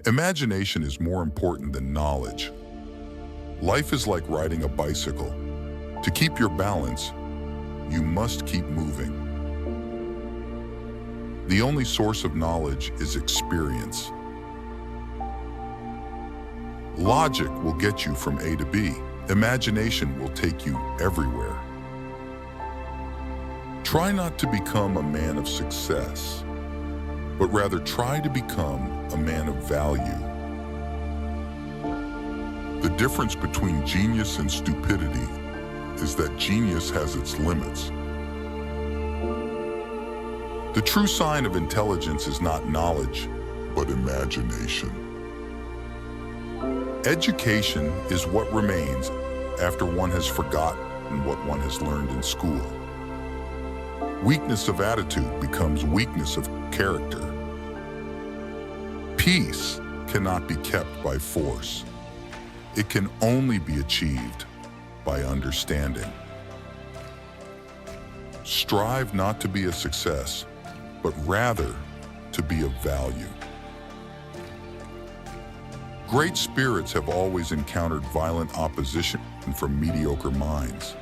Imagination is more important than knowledge. Life is like riding a bicycle. To keep your balance, you must keep moving. The only source of knowledge is experience. Logic will get you from A to B. Imagination will take you everywhere. Try not to become a man of success, but rather try to become a man of value. The difference between genius and stupidity is that genius has its limits. The true sign of intelligence is not knowledge, but imagination. Education is what remains after one has forgotten what one has learned in school. Weakness of attitude becomes weakness of character. Peace cannot be kept by force. It can only be achieved by understanding. Strive not to be a success, but rather to be of value. Great spirits have always encountered violent opposition from mediocre minds.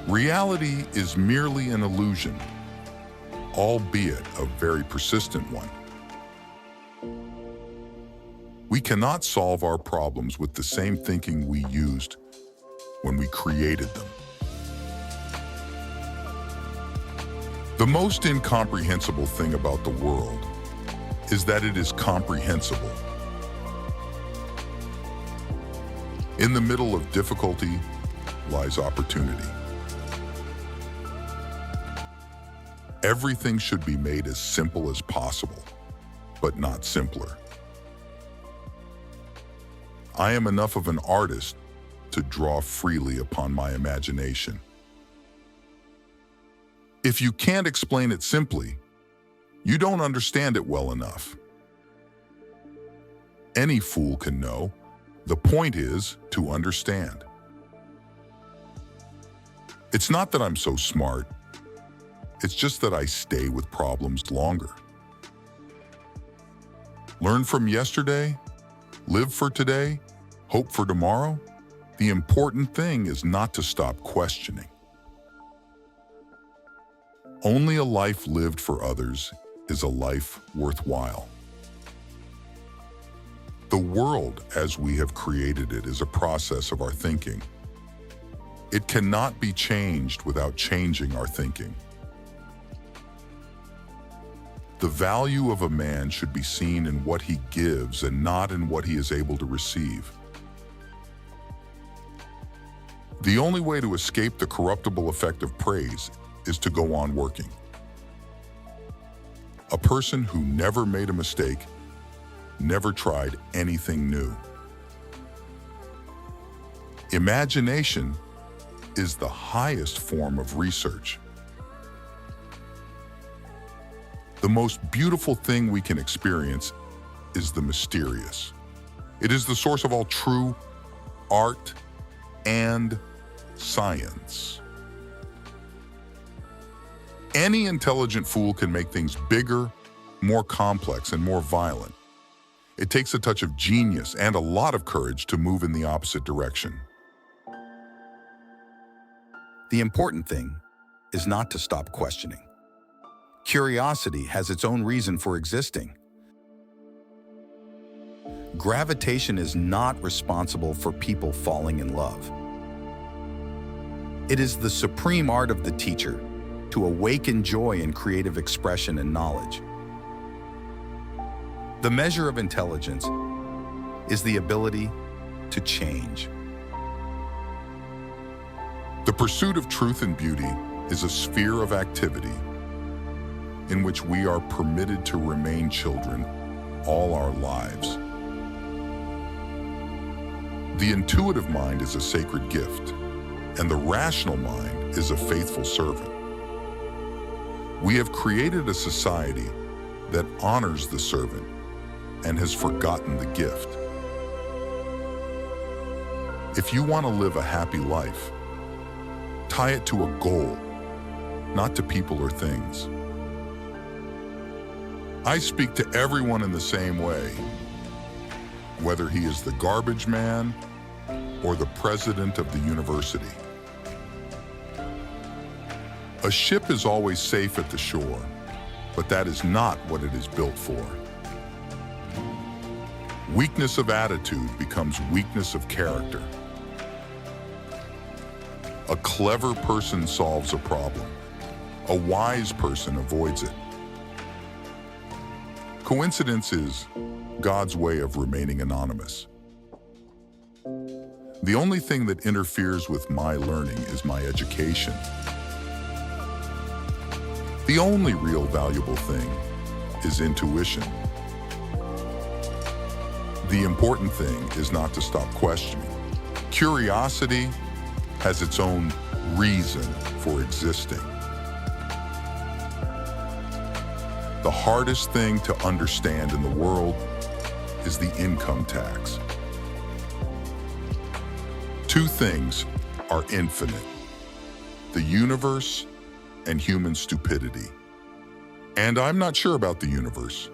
Reality is merely an illusion, albeit a very persistent one. We cannot solve our problems with the same thinking we used when we created them. The most incomprehensible thing about the world is that it is comprehensible. In the middle of difficulty lies opportunity. Everything should be made as simple as possible, but not simpler. I am enough of an artist to draw freely upon my imagination. If you can't explain it simply, you don't understand it well enough. Any fool can know. The point is to understand. It's not that I'm so smart. It's just that I stay with problems longer. Learn from yesterday, live for today, hope for tomorrow. The important thing is not to stop questioning. Only a life lived for others is a life worthwhile. The world as we have created it is a process of our thinking. It cannot be changed without changing our thinking. The value of a man should be seen in what he gives and not in what he is able to receive. The only way to escape the corruptible effect of praise is to go on working. A person who never made a mistake never tried anything new. Imagination is the highest form of research. The most beautiful thing we can experience is the mysterious. It is the source of all true art and science. Any intelligent fool can make things bigger, more complex, and more violent. It takes a touch of genius and a lot of courage to move in the opposite direction. The important thing is not to stop questioning. Curiosity has its own reason for existing. Gravitation is not responsible for people falling in love. It is the supreme art of the teacher to awaken joy in creative expression and knowledge. The measure of intelligence is the ability to change. The pursuit of truth and beauty is a sphere of activity in which we are permitted to remain children all our lives. The intuitive mind is a sacred gift, and the rational mind is a faithful servant. We have created a society that honors the servant and has forgotten the gift. If you want to live a happy life, tie it to a goal, not to people or things. I speak to everyone in the same way, whether he is the garbage man or the president of the university. A ship is always safe at the shore, but that is not what it is built for. Weakness of attitude becomes weakness of character. A clever person solves a problem. A wise person avoids it. Coincidence is God's way of remaining anonymous. The only thing that interferes with my learning is my education. The only real valuable thing is intuition. The important thing is not to stop questioning. Curiosity has its own reason for existing. The hardest thing to understand in the world is the income tax. Two things are infinite: the universe and human stupidity. And I'm not sure about the universe.